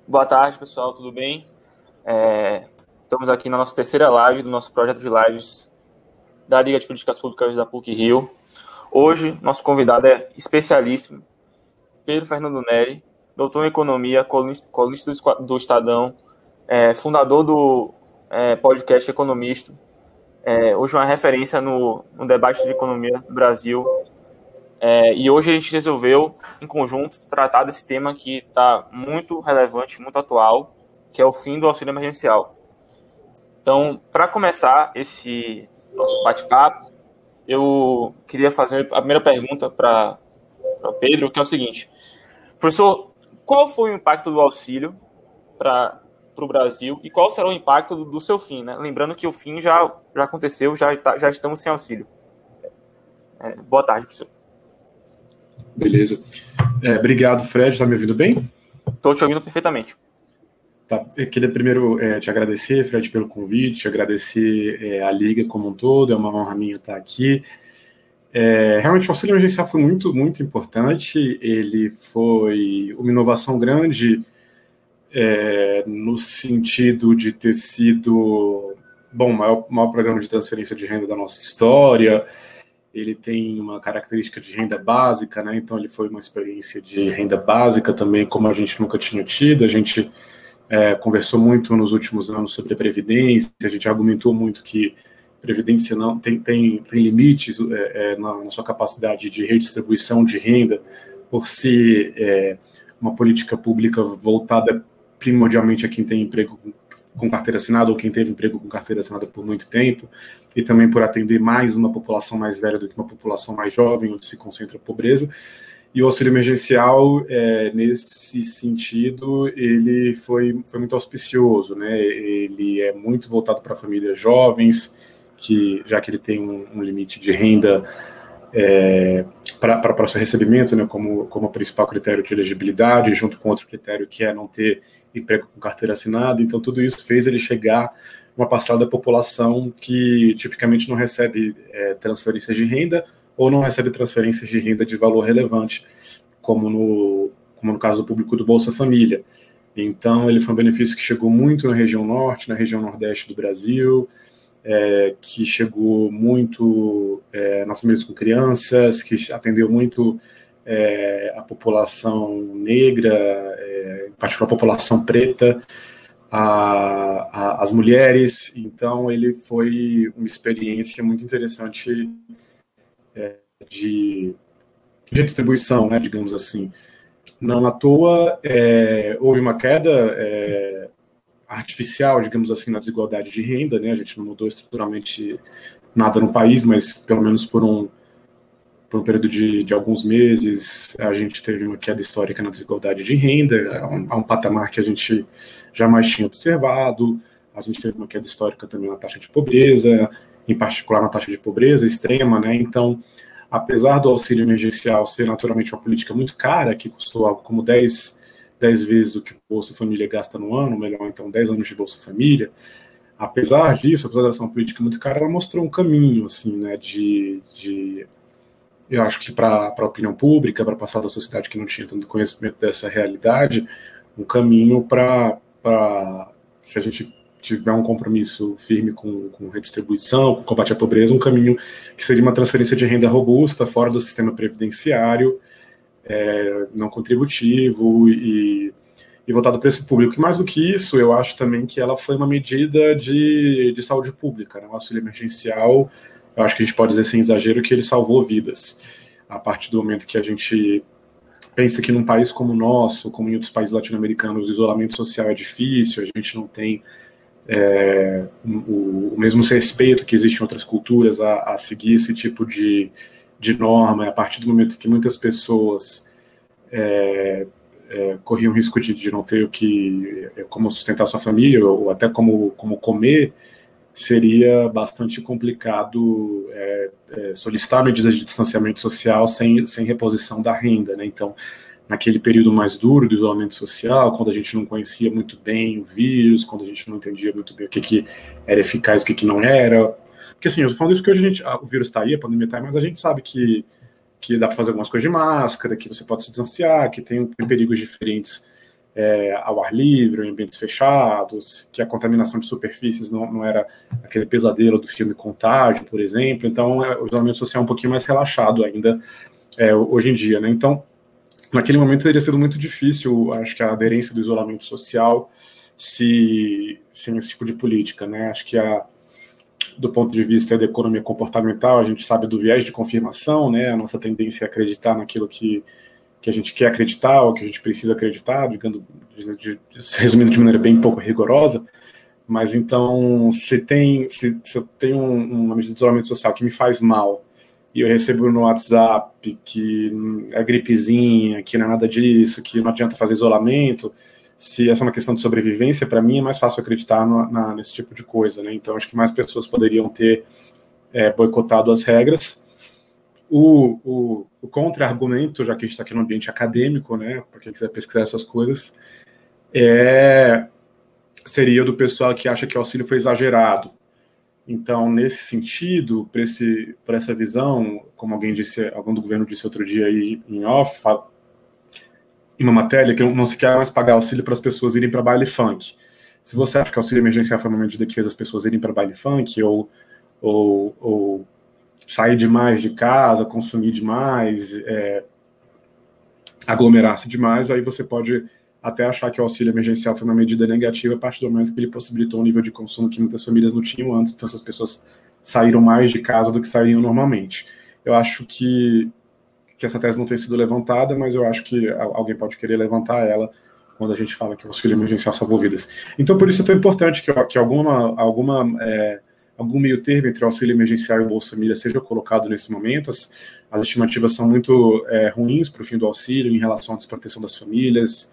Boa tarde, pessoal, tudo bem? Estamos aqui na nossa terceira live do nosso projeto de lives da Liga de Políticas Públicas da PUC-Rio. Hoje, nosso convidado é especialíssimo, Pedro Fernando Neri, doutor em Economia, colunista do Estadão, fundador do podcast Economista. Hoje uma referência no debate de economia do Brasil. E hoje a gente resolveu, em conjunto, tratar desse tema que está muito relevante, muito atual, que é o fim do auxílio emergencial. Então, para começar esse nosso bate-papo, eu queria fazer a primeira pergunta para o Pedro, que é o seguinte. Professor, qual foi o impacto do auxílio para o Brasil e qual será o impacto do seu fim, né? Lembrando que o fim já aconteceu, já estamos sem auxílio. Boa tarde, professor. Beleza. Obrigado, Fred. Está me ouvindo bem? Estou te ouvindo perfeitamente. Tá. Eu queria primeiro te agradecer, Fred, pelo convite, agradecer a Liga como um todo, é uma honra minha estar aqui. Realmente o auxílio emergencial foi muito, muito importante, ele foi uma inovação grande no sentido de ter sido, o maior programa de transferência de renda da nossa história. Ele tem uma característica de renda básica, né? Então ele foi uma experiência de renda básica também, como a gente nunca tinha tido. A gente conversou muito nos últimos anos sobre a Previdência, a gente argumentou muito que Previdência não tem limites na sua capacidade de redistribuição de renda, por ser uma política pública voltada primordialmente a quem tem emprego com carteira assinada ou quem teve emprego com carteira assinada por muito tempo, e também por atender mais uma população mais velha do que uma população mais jovem, onde se concentra a pobreza. E o auxílio emergencial, nesse sentido, ele foi muito auspicioso, né? Ele é muito voltado para famílias jovens, já que ele tem um limite de renda para o seu recebimento, né, como o principal critério de elegibilidade, junto com outro critério que é não ter emprego com carteira assinada. Então, tudo isso fez ele chegar a uma parcela da população que tipicamente não recebe transferências de renda ou não recebe transferências de renda de valor relevante, como no caso do público do Bolsa Família. Então, ele foi um benefício que chegou muito na região norte, na região nordeste do Brasil, que chegou muito nas famílias com crianças, que atendeu muito a população negra, em particular a população preta, as mulheres. Então, ele foi uma experiência muito interessante de distribuição, né, digamos assim. Não à toa, houve uma queda artificial, digamos assim, na desigualdade de renda, né? A gente não mudou estruturalmente nada no país, mas pelo menos por um período de alguns meses, a gente teve uma queda histórica na desigualdade de renda, a um patamar que a gente jamais tinha observado. A gente teve uma queda histórica também na taxa de pobreza, em particular na taxa de pobreza extrema, né? Então, apesar do auxílio emergencial ser naturalmente uma política muito cara, que custou algo como 10 vezes o que o Bolsa Família gasta no ano, melhor, então 10 anos de Bolsa Família, apesar disso, apesar dessa uma política muito cara, ela mostrou um caminho, assim, né, eu acho que para a opinião pública, para passar da sociedade que não tinha tanto conhecimento dessa realidade, um caminho para se a gente tiver um compromisso firme com redistribuição, com combate à pobreza, um caminho que seria uma transferência de renda robusta, fora do sistema previdenciário, não contributivo e voltado para esse público. E mais do que isso, eu acho também que ela foi uma medida de saúde pública, né? O auxílio emergencial, eu acho que a gente pode dizer sem exagero que ele salvou vidas. A partir do momento que a gente pensa que num país como o nosso, como em outros países latino-americanos, o isolamento social é difícil, a gente não tem o mesmo respeito que existe em outras culturas a seguir esse tipo de norma. A partir do momento que muitas pessoas corriam risco de não ter como sustentar sua família ou até como comer, seria bastante complicado solicitar medidas de distanciamento social sem reposição da renda, né? Então, naquele período mais duro do isolamento social, quando a gente não conhecia muito bem o vírus, quando a gente não entendia muito bem o que era eficaz e o que não era. Porque, assim, eu estou falando isso porque hoje o vírus está aí, a pandemia está aí, mas a gente sabe que dá para fazer algumas coisas de máscara, que você pode se distanciar, que tem perigos diferentes ao ar livre, em ambientes fechados, que a contaminação de superfícies não era aquele pesadelo do filme Contágio, por exemplo. Então, o isolamento social é um pouquinho mais relaxado ainda hoje em dia, né? Então, naquele momento teria sido muito difícil, acho que a aderência do isolamento social sem esse tipo de política, né? Acho que do ponto de vista da economia comportamental, a gente sabe do viés de confirmação, né? A nossa tendência é acreditar naquilo que a gente quer acreditar ou que a gente precisa acreditar, resumindo de maneira bem pouco rigorosa. Mas então, se eu tenho uma medida de isolamento social que me faz mal e eu recebo no WhatsApp que é gripezinha, que não é nada disso, que não adianta fazer isolamento, se essa é uma questão de sobrevivência, para mim é mais fácil acreditar nesse tipo de coisa, né? Então, acho que mais pessoas poderiam ter boicotado as regras. O contra-argumento, já que a gente está aqui no ambiente acadêmico, né, para quem quiser pesquisar essas coisas, seria do pessoal que acha que o auxílio foi exagerado. Então, nesse sentido, por essa visão, como alguém do governo disse outro dia aí em off, em uma matéria, que não se quer mais pagar auxílio para as pessoas irem para baile funk. Se você acha que o auxílio emergencial foi uma medida que fez as pessoas irem para baile funk ou sair demais de casa, consumir demais, aglomerar-se demais, aí você pode até achar que o auxílio emergencial foi uma medida negativa a partir do momento que ele possibilitou um nível de consumo que muitas famílias não tinham antes, então essas pessoas saíram mais de casa do que saíam normalmente. Eu acho que essa tese não tem sido levantada, mas eu acho que alguém pode querer levantar ela quando a gente fala que o auxílio emergencial salvou vidas. Então, por isso é tão importante que algum meio termo entre o auxílio emergencial e o Bolsa Família seja colocado nesse momento. As estimativas são muito ruins para o fim do auxílio em relação à desproteção das famílias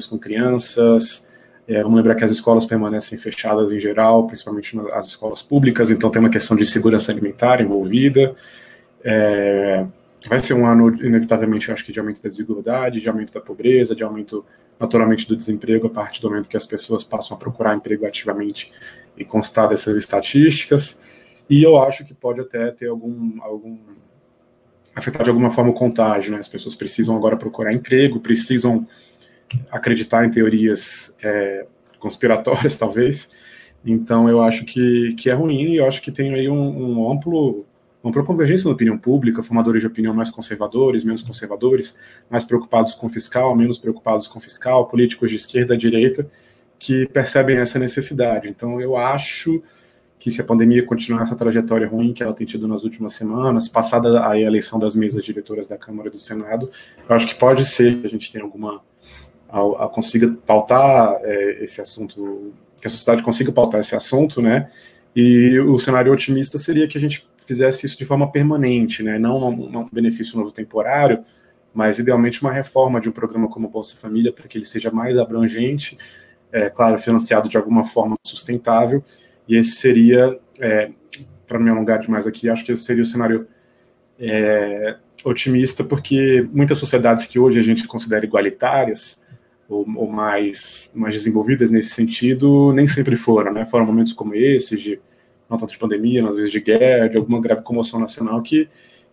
com crianças. Vamos lembrar que as escolas permanecem fechadas em geral, principalmente as escolas públicas, então tem uma questão de segurança alimentar envolvida. Vai ser um ano, inevitavelmente, eu acho que de aumento da desigualdade, de aumento da pobreza, de aumento, naturalmente, do desemprego, a partir do momento que as pessoas passam a procurar emprego ativamente e constar dessas estatísticas. E eu acho que pode até ter afetar de alguma forma o contágio, né? As pessoas precisam agora procurar emprego, precisam acreditar em teorias conspiratórias, talvez. Então, eu acho que é ruim, e eu acho que tem aí uma ampla convergência na opinião pública, formadores de opinião mais conservadores, menos conservadores, mais preocupados com fiscal, menos preocupados com fiscal, políticos de esquerda, direita, que percebem essa necessidade. Então, eu acho que se a pandemia continuar essa trajetória ruim que ela tem tido nas últimas semanas, passada a eleição das mesas diretoras da Câmara e do Senado, eu acho que pode ser que a gente tenha consiga pautar esse assunto, que a sociedade consiga pautar esse assunto, né? E o cenário otimista seria que a gente fizesse isso de forma permanente, né? Não um benefício novo temporário, mas idealmente uma reforma de um programa como o Bolsa Família para que ele seja mais abrangente, claro, financiado de alguma forma sustentável, e esse seria, para me alongar demais aqui, acho que esse seria o cenário otimista, porque muitas sociedades que hoje a gente considera igualitárias, ou mais desenvolvidas nesse sentido, nem sempre foram, né? Foram momentos como esse, não tanto de pandemia, mas às vezes de guerra, de alguma grave comoção nacional que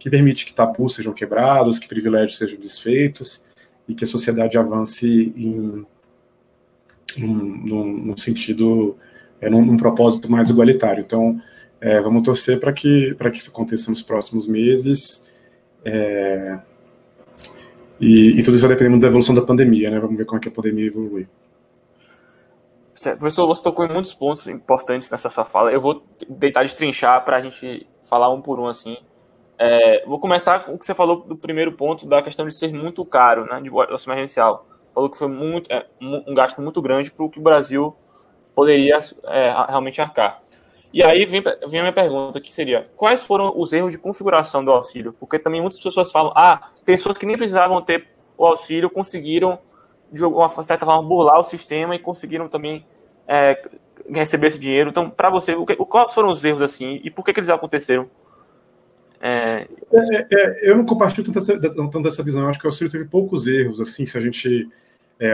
permite que tabus sejam quebrados, que privilégios sejam desfeitos e que a sociedade avance num sentido, num propósito mais igualitário. Então, vamos torcer para que isso aconteça nos próximos meses. E tudo isso vai dependendo da evolução da pandemia, né? Vamos ver como é que a pandemia evolui. Professor, você tocou em muitos pontos importantes nessa sua fala. Eu vou tentar destrinchar para a gente falar um por um, assim. Vou começar com o que você falou do primeiro ponto, da questão de ser muito caro, né, de auxílio emergencial. Falou que foi um gasto muito grande para o que o Brasil poderia realmente arcar. E aí vem a minha pergunta, que seria, quais foram os erros de configuração do auxílio? Porque também muitas pessoas falam, pessoas que nem precisavam ter o auxílio conseguiram, de uma certa forma, burlar o sistema e conseguiram também receber esse dinheiro. Então, para você, quais foram os erros assim e por que eles aconteceram? Eu não compartilho tanto dessa visão. Eu acho que o auxílio teve poucos erros. Assim, se a gente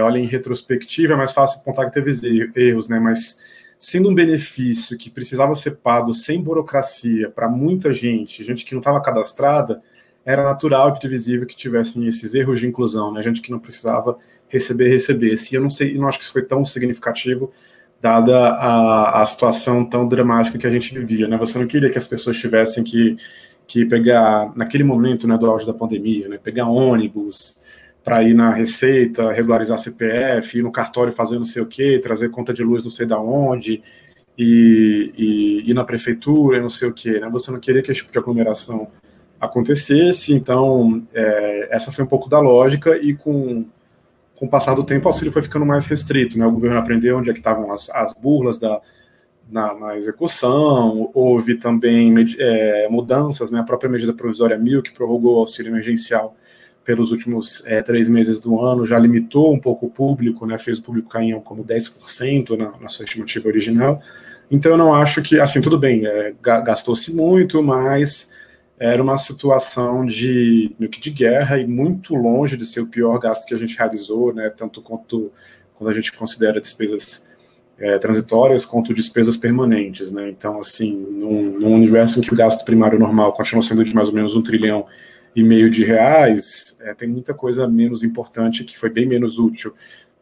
olha em retrospectiva, é mais fácil apontar que teve erros, né? Mas sendo um benefício que precisava ser pago sem burocracia para muita gente que não estava cadastrada, era natural e previsível que tivessem esses erros de inclusão, né? Gente que não precisava recebesse. E eu não acho que isso foi tão significativo, dada a situação tão dramática que a gente vivia, né? Você não queria que as pessoas tivessem que pegar, naquele momento, né, do auge da pandemia, né, pegar ônibus para ir na Receita, regularizar CPF, ir no cartório fazer não sei o quê, trazer conta de luz não sei da onde, e ir na prefeitura, não sei o quê, né? Você não queria que esse tipo de aglomeração acontecesse, então essa foi um pouco da lógica, e com o passar do tempo o auxílio foi ficando mais restrito, né? O governo aprendeu onde é que estavam as burlas na execução, houve também mudanças, né? A própria medida provisória 1000, que prorrogou o auxílio emergencial pelos últimos 3 meses do ano, já limitou um pouco o público, né? Fez o público cair como 10% na sua estimativa original. Então eu não acho que, assim, tudo bem, gastou-se muito, mas era uma situação meio que de guerra, e muito longe de ser o pior gasto que a gente realizou, né? Tanto quanto quando a gente considera despesas transitórias, quanto despesas permanentes, né? Então, assim, num universo em que o gasto primário normal continua sendo de mais ou menos 1,5 trilhão de reais, tem muita coisa menos importante, que foi bem menos útil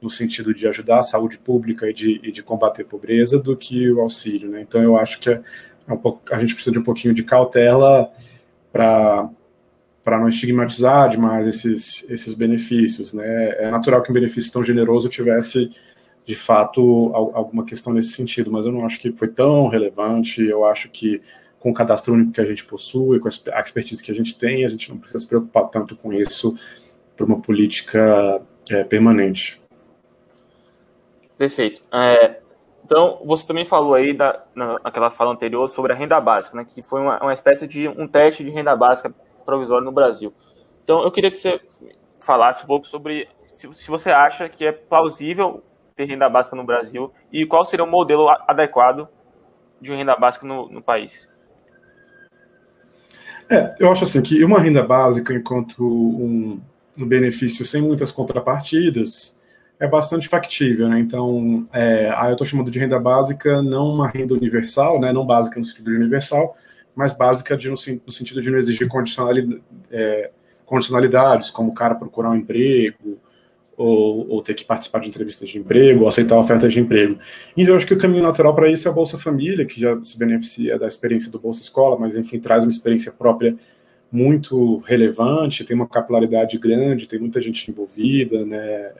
no sentido de ajudar a saúde pública e de combater a pobreza, do que o auxílio, né? Então eu acho que a gente precisa de um pouquinho de cautela para não estigmatizar demais esses benefícios, né? É natural que um benefício tão generoso tivesse, de fato, alguma questão nesse sentido, mas eu não acho que foi tão relevante. Eu acho que, com o cadastro único que a gente possui, com a expertise que a gente tem, a gente não precisa se preocupar tanto com isso para uma política permanente. Perfeito. Então, você também falou aí, naquela fala anterior, sobre a renda básica, né, que foi uma espécie de um teste de renda básica provisória no Brasil. Então, eu queria que você falasse um pouco sobre se você acha que é plausível ter renda básica no Brasil, e qual seria o modelo adequado de renda básica no país. Eu acho assim que uma renda básica, enquanto um benefício sem muitas contrapartidas, é bastante factível, né? Então, eu estou chamando de renda básica não uma renda universal, né? Não básica no sentido de universal, mas básica no sentido de não exigir condicionalidades, como o cara procurar um emprego, ou ter que participar de entrevistas de emprego, ou aceitar ofertas de emprego. Então, eu acho que o caminho natural para isso é a Bolsa Família, que já se beneficia da experiência do Bolsa Escola, mas, enfim, traz uma experiência própria muito relevante, tem uma capilaridade grande, tem muita gente envolvida, né?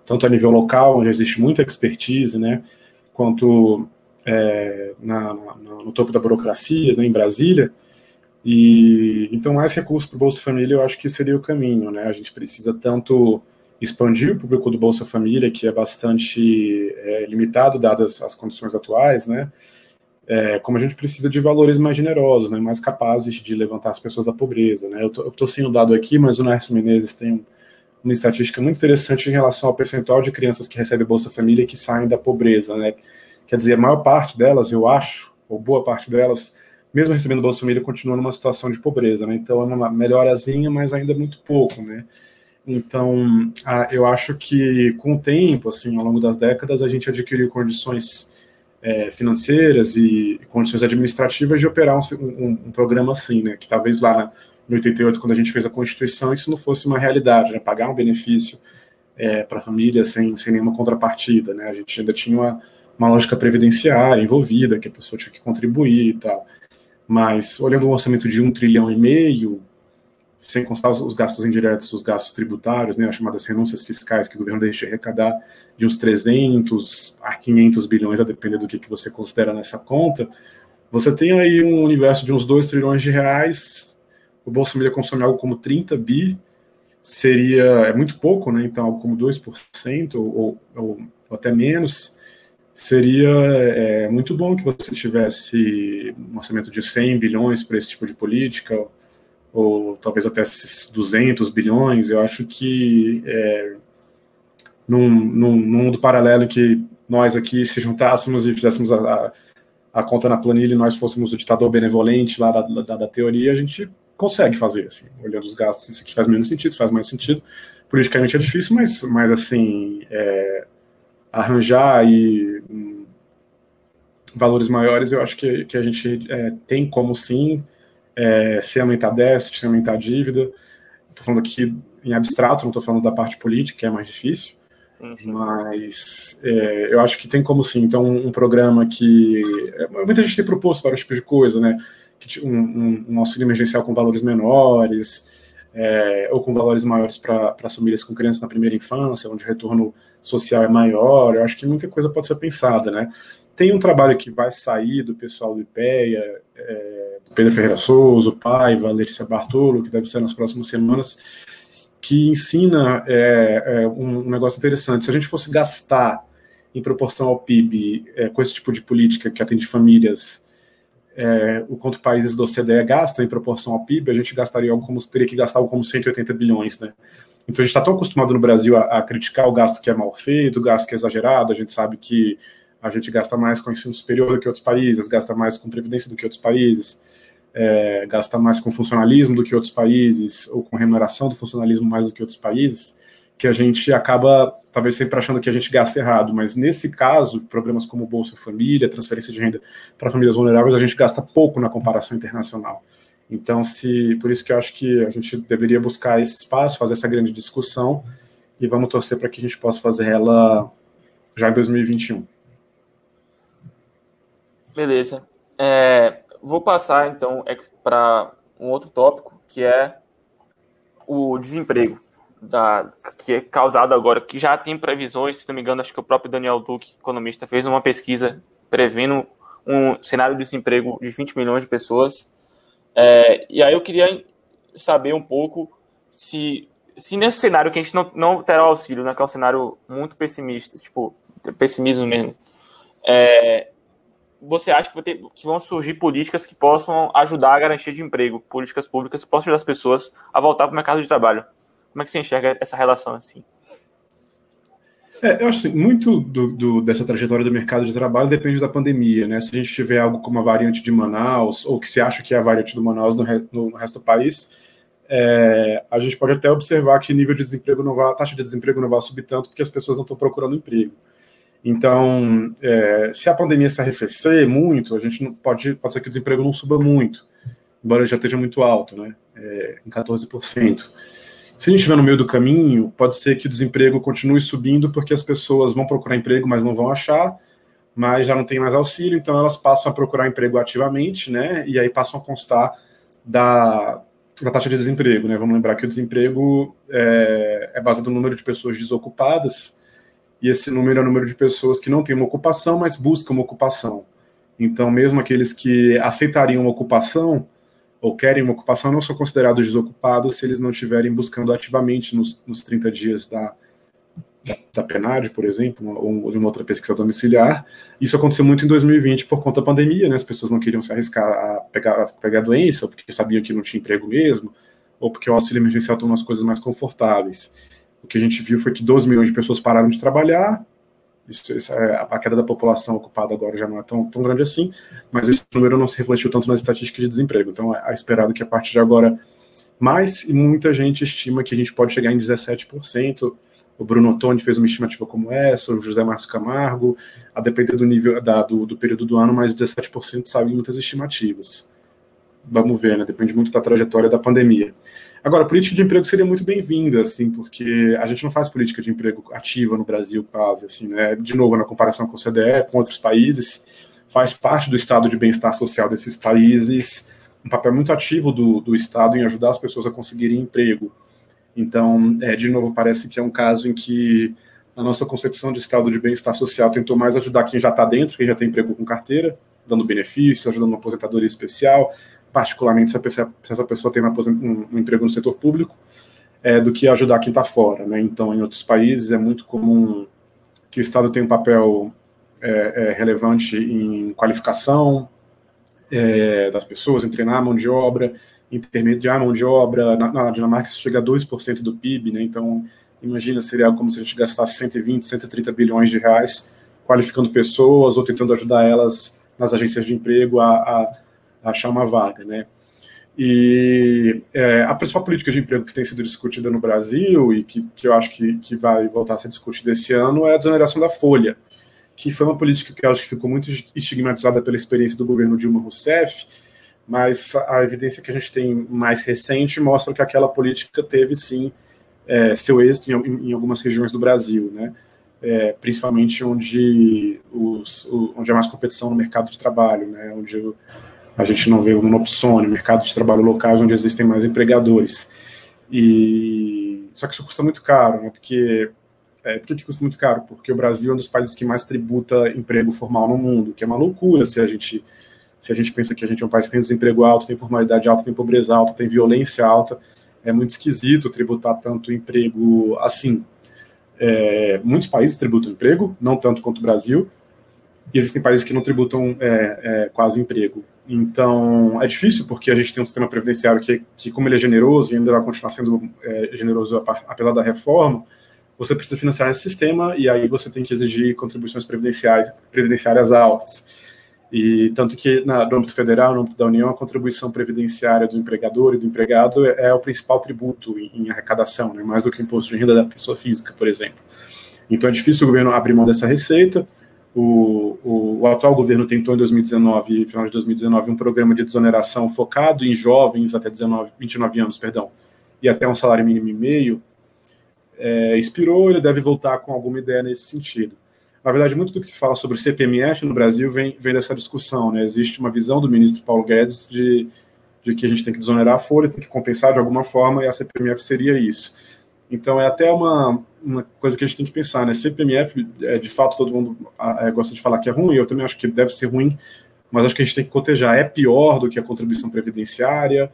Tanto a nível local, onde existe muita expertise, né? Quanto no topo da burocracia, né? Em Brasília. E então, mais recursos para o Bolsa Família, eu acho que seria o caminho, né? A gente precisa tanto expandir o público do Bolsa Família, que é bastante limitado, dadas as condições atuais, né? Como a gente precisa de valores mais generosos, né? Mais capazes de levantar as pessoas da pobreza, né? Eu tô sem o dado aqui, mas o Nerson Menezes tem uma estatística muito interessante em relação ao percentual de crianças que recebem Bolsa Família e que saem da pobreza, né? Quer dizer, a maior parte delas, eu acho, ou boa parte delas, mesmo recebendo Bolsa Família, continua numa situação de pobreza, né? Então é uma melhorazinha, mas ainda muito pouco, né? Então, eu acho que com o tempo, assim, ao longo das décadas, a gente adquiriu condições financeiras e condições administrativas de operar um programa assim, né? Que talvez lá em 88, quando a gente fez a Constituição, isso não fosse uma realidade, né? Pagar um benefício para a família sem nenhuma contrapartida, né? A gente ainda tinha uma lógica previdenciária envolvida, que a pessoa tinha que contribuir e tal. Mas, olhando um orçamento de 1,5 trilhão, sem constar os gastos indiretos, os gastos tributários, né, as chamadas renúncias fiscais, que o governo deixa de arrecadar de uns 300 a 500 bilhões, a depender do que você considera nessa conta, você tem aí um universo de uns 2 trilhões de reais, o Bolsa Família consome algo como 30 bi, é muito pouco, né, então algo como 2%, ou até menos, seria muito bom que você tivesse um orçamento de 100 bilhões para esse tipo de política, ou talvez até 200 bilhões. Eu acho que num mundo paralelo que nós aqui se juntássemos e fizéssemos a conta na planilha e nós fôssemos o ditador benevolente lá da teoria, a gente consegue fazer, assim, olhando os gastos. Isso aqui faz menos sentido, isso faz mais sentido. Politicamente é difícil, mas assim, arranjar aí valores maiores, eu acho que a gente tem como sim, sem aumentar déficit, sem aumentar dívida. Estou falando aqui em abstrato, não estou falando da parte política, que é mais difícil, sim. Mas eu acho que tem como sim. Então, um programa que muita gente tem proposto vários tipos de coisa, né? Um auxílio emergencial com valores menores, ou com valores maiores para as famílias com crianças na primeira infância, onde o retorno social é maior. Eu acho que muita coisa pode ser pensada, né? Tem um trabalho que vai sair do pessoal do IPEA, do Pedro Ferreira Souza, o Paiva, a Letícia Bartolo, que deve ser nas próximas semanas, que ensina um negócio interessante. Se a gente fosse gastar em proporção ao PIB com esse tipo de política que atende famílias, o quanto países da OCDE gastam em proporção ao PIB, a gente teria que gastar algo como 180 bilhões, né? Então a gente está tão acostumado no Brasil a criticar o gasto que é mal feito, o gasto que é exagerado. A gente sabe que a gente gasta mais com ensino superior do que outros países, gasta mais com previdência do que outros países, gasta mais com funcionalismo do que outros países, ou com remuneração do funcionalismo mais do que outros países, que a gente acaba, talvez, sempre achando que a gente gasta errado. Mas, nesse caso, programas como Bolsa Família, transferência de renda para famílias vulneráveis, a gente gasta pouco na comparação internacional. Então, por isso que eu acho que a gente deveria buscar esse espaço, fazer essa grande discussão, e vamos torcer para que a gente possa fazer ela já em 2021. Beleza. Vou passar, então, para um outro tópico, que é o desemprego, que é causado agora, que já tem previsões, se não me engano, acho que o próprio Daniel Duque, economista, fez uma pesquisa prevendo um cenário de desemprego de 20 milhões de pessoas. E aí eu queria saber um pouco se nesse cenário que a gente não terá auxílio, né, que é um cenário muito pessimista, tipo, pessimismo mesmo, você acha que vão surgir políticas que possam ajudar a garantia de emprego, políticas públicas que possam ajudar as pessoas a voltar para o mercado de trabalho? Como é que você enxerga essa relação assim? Eu acho que muito dessa trajetória do mercado de trabalho depende da pandemia, né? Se a gente tiver algo como a variante de Manaus, ou que se acha que é a variante do Manaus no resto do país, a gente pode até observar que nível de desemprego a taxa de desemprego não vai subir tanto porque as pessoas não estão procurando emprego. Então, se a pandemia se arrefecer muito, a gente não pode ser que o desemprego não suba muito, embora ele já esteja muito alto, né? Em 14%. Se a gente estiver no meio do caminho, pode ser que o desemprego continue subindo porque as pessoas vão procurar emprego, mas não vão achar, mas já não tem mais auxílio, então elas passam a procurar emprego ativamente, né? E aí passam a constar da taxa de desemprego, né? Vamos lembrar que o desemprego é baseado no número de pessoas desocupadas, e esse número é o número de pessoas que não têm uma ocupação, mas buscam uma ocupação. Então, mesmo aqueles que aceitariam uma ocupação ou querem uma ocupação não são considerados desocupados se eles não estiverem buscando ativamente nos 30 dias da PNAD, por exemplo, ou de uma outra pesquisa domiciliar. Isso aconteceu muito em 2020 por conta da pandemia, né? As pessoas não queriam se arriscar a pegar a doença, porque sabiam que não tinha emprego mesmo, ou porque o auxílio emergencial tornou as coisas mais confortáveis. O que a gente viu foi que 12 milhões de pessoas pararam de trabalhar. A queda da população ocupada agora já não é tão grande assim, mas esse número não se refletiu tanto nas estatísticas de desemprego. Então é esperado que a partir de agora mais, e muita gente estima que a gente pode chegar em 17%. O Bruno Ottoni fez uma estimativa como essa, o José Márcio Camargo, a depender do nível do período do ano, mas 17% sabe muitas estimativas. Vamos ver, né? Depende muito da trajetória da pandemia. Agora, a política de emprego seria muito bem-vinda, assim, porque a gente não faz política de emprego ativa no Brasil, quase, assim, né? De novo, na comparação com o OCDE, com outros países, faz parte do estado de bem-estar social desses países, um papel muito ativo do Estado em ajudar as pessoas a conseguirem emprego. Então, de novo, parece que é um caso em que a nossa concepção de estado de bem-estar social tentou mais ajudar quem já está dentro, quem já tem emprego com carteira, dando benefícios, ajudando uma aposentadoria especial, particularmente se essa pessoa tem um emprego no setor público, do que ajudar quem está fora, né? Então, em outros países é muito comum que o Estado tenha um papel relevante em qualificação das pessoas, em treinar a mão de obra, intermediar a mão de obra. Na Dinamarca isso chega a 2% do PIB, né? Então, imagina, seria como se a gente gastasse 120, 130 bilhões de reais qualificando pessoas ou tentando ajudar elas nas agências de emprego a achar uma vaga, né? E a principal política de emprego que tem sido discutida no Brasil e que eu acho que vai voltar a ser discutida esse ano é a desoneração da folha, que foi uma política que eu acho que ficou muito estigmatizada pela experiência do governo Dilma Rousseff, mas a evidência que a gente tem mais recente mostra que aquela política teve, sim, seu êxito em algumas regiões do Brasil, né? Principalmente onde há mais competição no mercado de trabalho, né? Onde a gente não vê uma opção no mercado de trabalho locais, onde existem mais empregadores. Só que isso custa muito caro, né? Por que custa muito caro? Porque o Brasil é um dos países que mais tributa emprego formal no mundo, que é uma loucura se a gente pensa que a gente é um país que tem desemprego alto, tem formalidade alta, tem pobreza alta, tem violência alta. É muito esquisito tributar tanto emprego assim. Muitos países tributam emprego, não tanto quanto o Brasil, e existem países que não tributam quase emprego. Então, é difícil, porque a gente tem um sistema previdenciário que como ele é generoso, e ainda vai continuar sendo generoso apesar da reforma, você precisa financiar esse sistema, e aí você tem que exigir contribuições previdenciárias altas. E tanto que, no âmbito federal, no âmbito da União, a contribuição previdenciária do empregador e do empregado é o principal tributo em arrecadação, né, mais do que o imposto de renda da pessoa física, por exemplo. Então é difícil o governo abrir mão dessa receita. O atual governo tentou em 2019, final de 2019, um programa de desoneração focado em jovens até 29 anos, e até um salário mínimo e meio. Expirou, ele deve voltar com alguma ideia nesse sentido. Na verdade, muito do que se fala sobre CPMF no Brasil vem dessa discussão, né? Existe uma visão do ministro Paulo Guedes de que a gente tem que desonerar a folha, tem que compensar de alguma forma, e a CPMF seria isso. Então, é até uma coisa que a gente tem que pensar, né? CPMF, de fato, todo mundo gosta de falar que é ruim, eu também acho que deve ser ruim, mas acho que a gente tem que cotejar. É pior do que a contribuição previdenciária,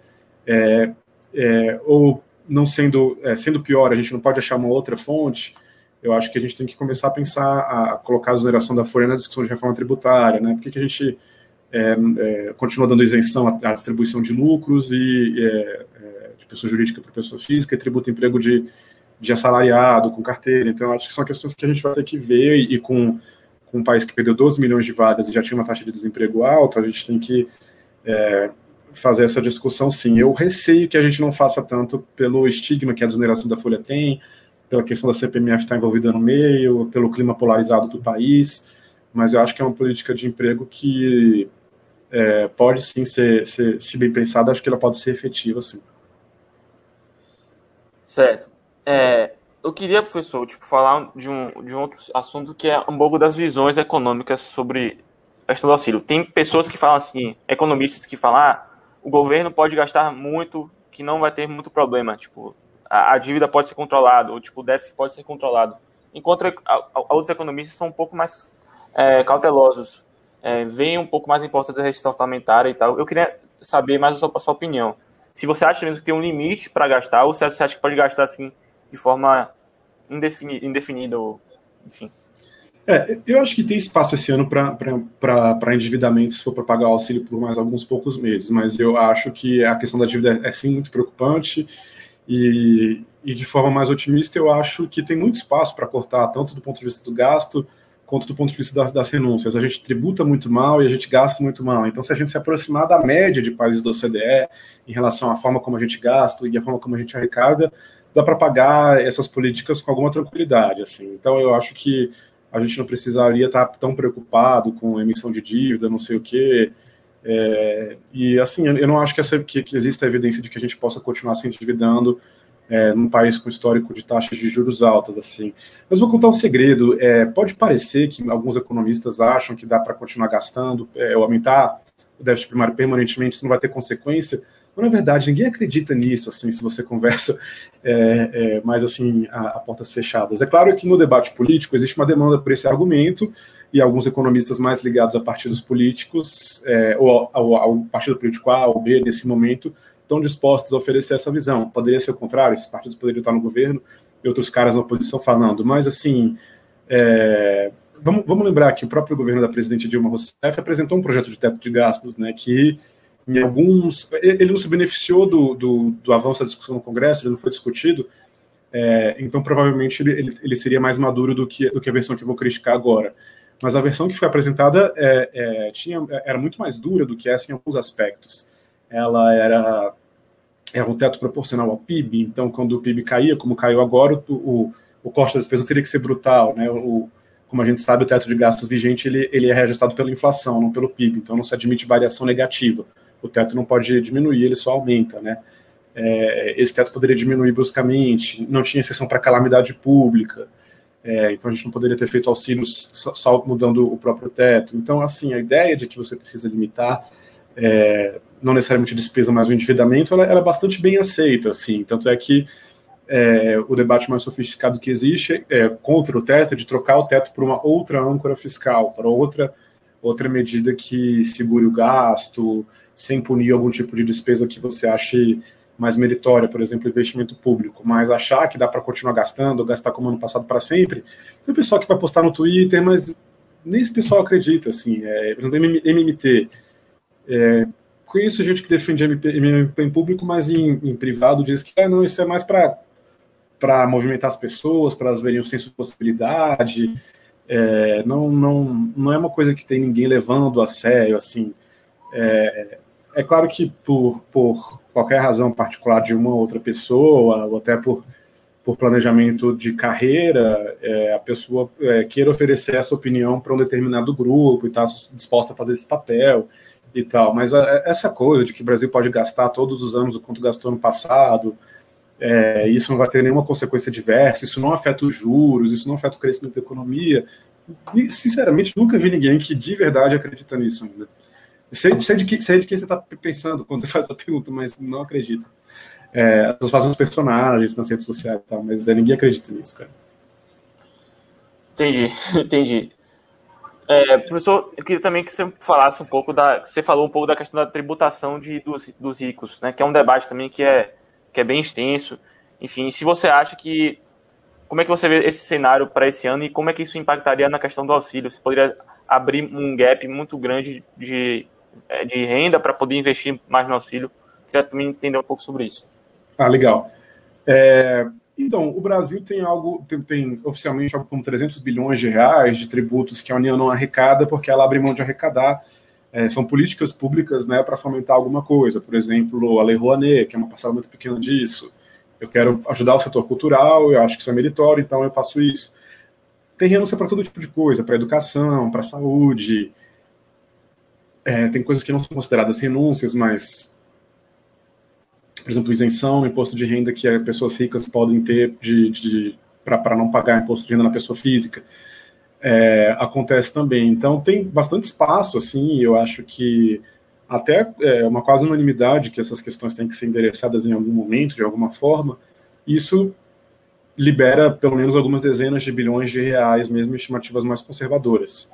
ou não sendo pior, a gente não pode achar uma outra fonte. Eu acho que a gente tem que começar a pensar, a colocar a exoneração da folha na discussão de reforma tributária, né? Por que a gente continua dando isenção à distribuição de lucros de pessoa jurídica para pessoa física e tributa emprego de assalariado, com carteira? Então, acho que são questões que a gente vai ter que ver, e com um país que perdeu 12 milhões de vagas e já tinha uma taxa de desemprego alta, a gente tem que fazer essa discussão, sim. Eu receio que a gente não faça tanto pelo estigma que a desoneração da folha tem, pela questão da CPMF estar envolvida no meio, pelo clima polarizado do país, mas eu acho que é uma política de emprego que pode sim ser, se bem pensada, acho que ela pode ser efetiva, sim. Certo. Eu queria, professor, falar de um outro assunto, que é um pouco das visões econômicas sobre a questão do auxílio. Tem pessoas que falam assim, economistas que falam, o governo pode gastar muito, que não vai ter muito problema, a dívida pode ser controlada, ou o déficit pode ser controlado. Enquanto outros economistas são um pouco mais cautelosos, veem um pouco mais a importância da restrição orçamentária e tal. Eu queria saber mais a sua opinião. Se você acha mesmo que tem um limite para gastar, ou se você acha que pode gastar assim de forma indefinida, ou enfim. Eu acho que tem espaço esse ano para endividamento, se for para pagar o auxílio por mais alguns poucos meses, mas eu acho que a questão da dívida é sim muito preocupante, e de forma mais otimista, eu acho que tem muito espaço para cortar, tanto do ponto de vista do gasto, quanto do ponto de vista das renúncias. A gente tributa muito mal e a gente gasta muito mal. Então, se a gente se aproximar da média de países do OCDE em relação à forma como a gente gasta e a forma como a gente arrecada, dá para pagar essas políticas com alguma tranquilidade, assim. Então, eu acho que a gente não precisaria estar tão preocupado com emissão de dívida, não sei o quê. E, assim, eu não acho que exista evidência de que a gente possa continuar se endividando num país com histórico de taxas de juros altas, assim. Mas vou contar um segredo. Pode parecer que alguns economistas acham que dá para continuar gastando, ou aumentar o déficit primário permanentemente, isso não vai ter consequência. Mas, na verdade, ninguém acredita nisso, assim, se você conversa mais assim, a portas fechadas. É claro que no debate político existe uma demanda por esse argumento, e alguns economistas mais ligados a partidos políticos, ou ao partido político A ou B, nesse momento, estão dispostos a oferecer essa visão. Poderia ser o contrário, esses partidos poderiam estar no governo e outros caras na oposição falando, mas assim, vamos lembrar que o próprio governo da presidente Dilma Rousseff apresentou um projeto de teto de gastos, né, que em alguns, ele não se beneficiou do avanço da discussão no Congresso, ele não foi discutido, então provavelmente ele seria mais maduro do que a versão que eu vou criticar agora. Mas a versão que foi apresentada era muito mais dura do que essa em alguns aspectos. Ela era um teto proporcional ao PIB, então quando o PIB caía, como caiu agora, o corte da despesa teria que ser brutal, né? Como a gente sabe, o teto de gastos vigente ele é reajustado pela inflação, não pelo PIB, então não se admite variação negativa. O teto não pode diminuir, ele só aumenta, né? esse teto poderia diminuir bruscamente, não tinha exceção para calamidade pública, então a gente não poderia ter feito auxílios só mudando o próprio teto. Então, assim, a ideia de que você precisa limitar não necessariamente a despesa, mas o endividamento, ela é bastante bem aceita, assim, tanto é que o debate mais sofisticado que existe contra o teto é de trocar o teto por uma outra âncora fiscal, para outra medida que segure o gasto, sem punir algum tipo de despesa que você ache mais meritória, por exemplo, investimento público, mas achar que dá para continuar gastando, gastar como ano passado para sempre. Tem o pessoal que vai postar no Twitter, mas nem esse pessoal acredita, assim, por exemplo, MMT. Conheço gente que defende MMT em público, mas em privado diz que não, isso é mais para movimentar as pessoas, para elas verem o senso de possibilidade. Não é uma coisa que tem ninguém levando a sério, assim. É claro que por qualquer razão particular de uma ou outra pessoa, ou até por planejamento de carreira, a pessoa queira oferecer essa opinião para um determinado grupo e está disposta a fazer esse papel e tal. Mas essa coisa de que o Brasil pode gastar todos os anos o quanto gastou no passado, isso não vai ter nenhuma consequência diversa, isso não afeta os juros, isso não afeta o crescimento da economia. E, sinceramente, nunca vi ninguém que de verdade acredita nisso ainda. Sei de quem você está pensando quando você faz a pergunta, mas não acredito. As pessoas fazem uns personagens nas redes sociais e tal, mas ninguém acredita nisso, cara. Entendi. Professor, eu queria também que você falasse um pouco você falou um pouco da questão da tributação dos ricos, né? Que é um debate também que é bem extenso. Enfim, se você acha como é que você vê esse cenário para esse ano e como é que isso impactaria na questão do auxílio? Você poderia abrir um gap muito grande de renda para poder investir mais no auxílio? Queria também entender um pouco sobre isso. Legal. Então, o Brasil tem oficialmente algo como 300 bilhões de reais de tributos que a União não arrecada porque ela abre mão de arrecadar. São políticas públicas, né, para fomentar alguma coisa. Por exemplo, a Lei Rouanet, que é uma parcela muito pequena disso. Eu quero ajudar o setor cultural, eu acho que isso é meritório, então eu faço isso. Tem renúncia para todo tipo de coisa, para educação, para saúde. Tem coisas que não são consideradas renúncias, mas, por exemplo, isenção, imposto de renda que pessoas ricas podem ter para não pagar imposto de renda na pessoa física. Acontece também. Então, tem bastante espaço, assim, eu acho que até uma quase unanimidade que essas questões têm que ser endereçadas em algum momento, de alguma forma. Isso libera pelo menos algumas dezenas de bilhões de reais, mesmo estimativas mais conservadoras.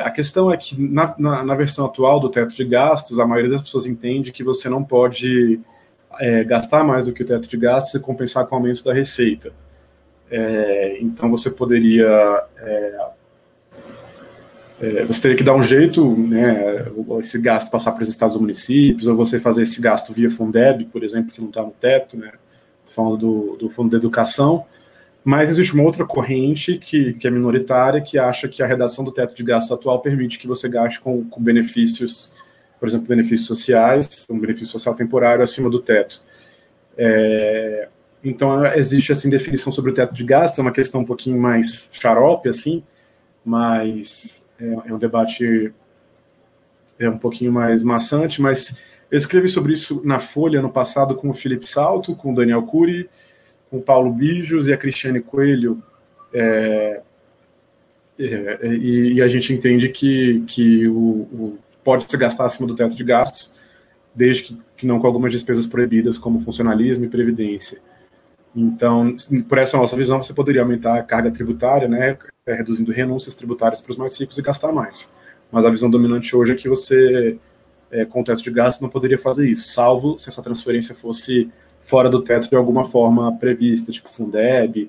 A questão é que na versão atual do teto de gastos, a maioria das pessoas entende que você não pode gastar mais do que o teto de gastos e compensar com o aumento da receita. Então você poderia você teria que dar um jeito, né, esse gasto passar para os estados e municípios, ou você fazer esse gasto via Fundeb, por exemplo, que não está no teto, né, falando do Fundo de Educação. Mas existe uma outra corrente que é minoritária, que acha que a redação do teto de gastos atual permite que você gaste com benefícios, por exemplo, benefícios sociais, um benefício social temporário acima do teto. Então, existe essa indefinição sobre o teto de gastos, é uma questão um pouquinho mais xarope, assim, mas é um debate um pouquinho mais maçante, mas eu escrevi sobre isso na Folha ano passado com o Felipe Salto, com o Daniel Cury, com o Paulo Bijos e a Cristiane Coelho, e a gente entende que pode se gastar acima do teto de gastos, desde que não com algumas despesas proibidas, como funcionalismo e previdência. Então, por essa nossa visão, você poderia aumentar a carga tributária, né, reduzindo renúncias tributárias para os mais ricos e gastar mais. Mas a visão dominante hoje é que você, com o teto de gastos, não poderia fazer isso, salvo se essa transferência fosse fora do teto de alguma forma prevista, tipo Fundeb,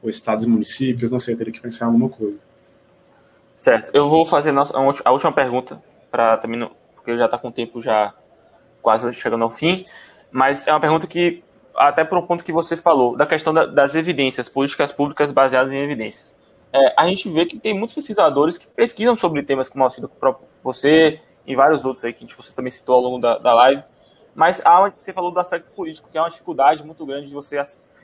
ou estados e municípios, não sei, teria que pensar em alguma coisa. Certo. Eu vou fazer a última pergunta, porque já está com o tempo já quase chegando ao fim, mas é uma pergunta que, até por um ponto que você falou, da questão das evidências, políticas públicas baseadas em evidências. A gente vê que tem muitos pesquisadores que pesquisam sobre temas como auxílio próprio, você e vários outros aí que você também citou ao longo da live, mas você falou do aspecto político, que é uma dificuldade muito grande de você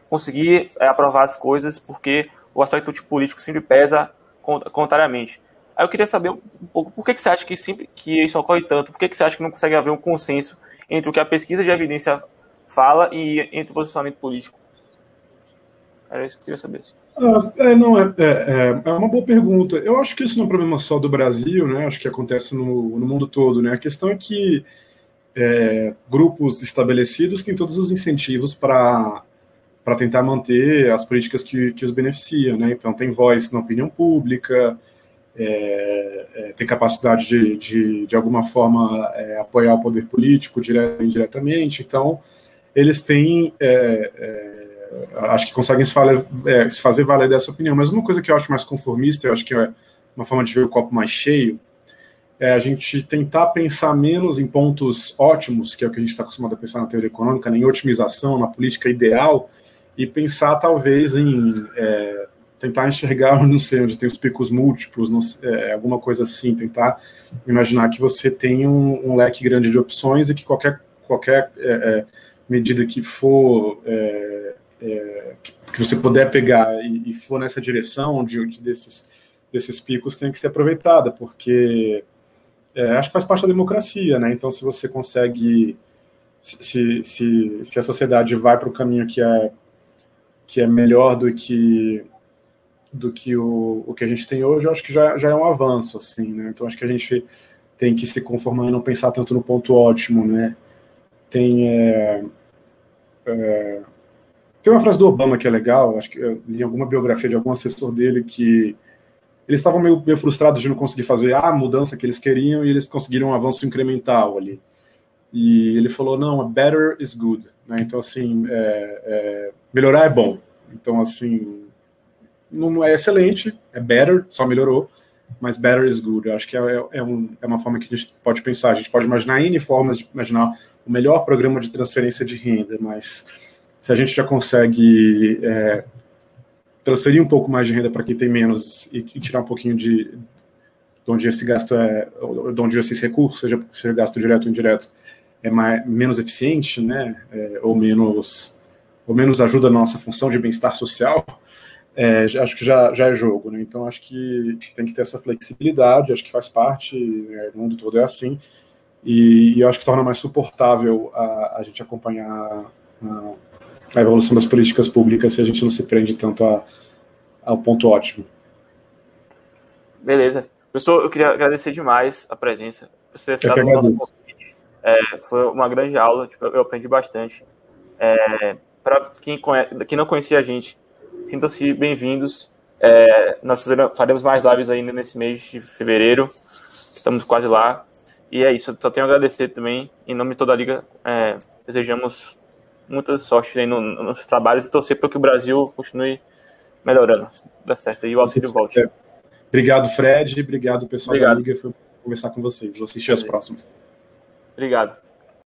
conseguir aprovar as coisas, porque o aspecto político sempre pesa contrariamente. Aí eu queria saber um pouco, por que você acha que isso ocorre tanto? Por que você acha que não consegue haver um consenso entre o que a pesquisa de evidência fala e entre o posicionamento político? Era isso que eu queria saber. É uma boa pergunta. Eu acho que isso não é um problema só do Brasil, né? Acho que acontece no mundo todo, né? A questão é que grupos estabelecidos têm todos os incentivos para tentar manter as políticas que os beneficiam, né? Então tem voz na opinião pública, tem capacidade de alguma forma apoiar o poder político direto ou indiretamente. Então eles têm acho que conseguem se fazer valer dessa opinião. Mas uma coisa que eu acho mais conformista, eu acho que é uma forma de ver o copo mais cheio, é a gente tentar pensar menos em pontos ótimos, que é o que a gente está acostumado a pensar na teoria econômica, né, em otimização, na política ideal, e pensar talvez em tentar enxergar, não sei, onde tem os picos múltiplos, alguma coisa assim, tentar imaginar que você tem um leque grande de opções e que qualquer medida que for que você puder pegar e for nessa direção desses picos tem que ser aproveitada, porque acho que faz parte da democracia, né? Então, se você consegue, se a sociedade vai para o caminho que é melhor do que o que a gente tem hoje, eu acho que já é um avanço, assim, né? Então, acho que a gente tem que se conformar e não pensar tanto no ponto ótimo, né? Tem uma frase do Obama que é legal, acho que eu li alguma biografia de algum assessor dele que eles estavam meio frustrados de não conseguir fazer a mudança que eles queriam e eles conseguiram um avanço incremental ali. E ele falou, não, better is good. Né? Então, assim, melhorar é bom. Então, assim, não é excelente, é better, só melhorou, mas better is good. Eu acho que é uma forma que a gente pode pensar. A gente pode imaginar N formas de imaginar o melhor programa de transferência de renda, mas se a gente já consegue transferir um pouco mais de renda para quem tem menos e tirar um pouquinho de onde esse gasto de onde esses recursos, seja gasto direto ou indireto, menos eficiente, né, ou menos ajuda a nossa função de bem-estar social, acho que já é jogo, né? Então acho que tem que ter essa flexibilidade, acho que faz parte, o mundo todo é assim, e eu acho que torna mais suportável a gente acompanhar a evolução das políticas públicas se a gente não se prende tanto ao ponto ótimo. Beleza. Professor, eu queria agradecer demais a presença. Você Eu que agradeço. Foi uma grande aula, eu aprendi bastante. Para quem não conhecia a gente, sintam-se bem-vindos. Nós faremos mais lives ainda nesse mês de fevereiro. Estamos quase lá. E é isso, eu só tenho a agradecer também. Em nome de toda a Liga, desejamos muita sorte aí nos trabalhos e torcer para que o Brasil continue melhorando. Dá certo. E o auxílio volte. Obrigado, Fred. Obrigado, pessoal da Liga. Foi conversar com vocês. Vou assistir as próximas. Obrigado.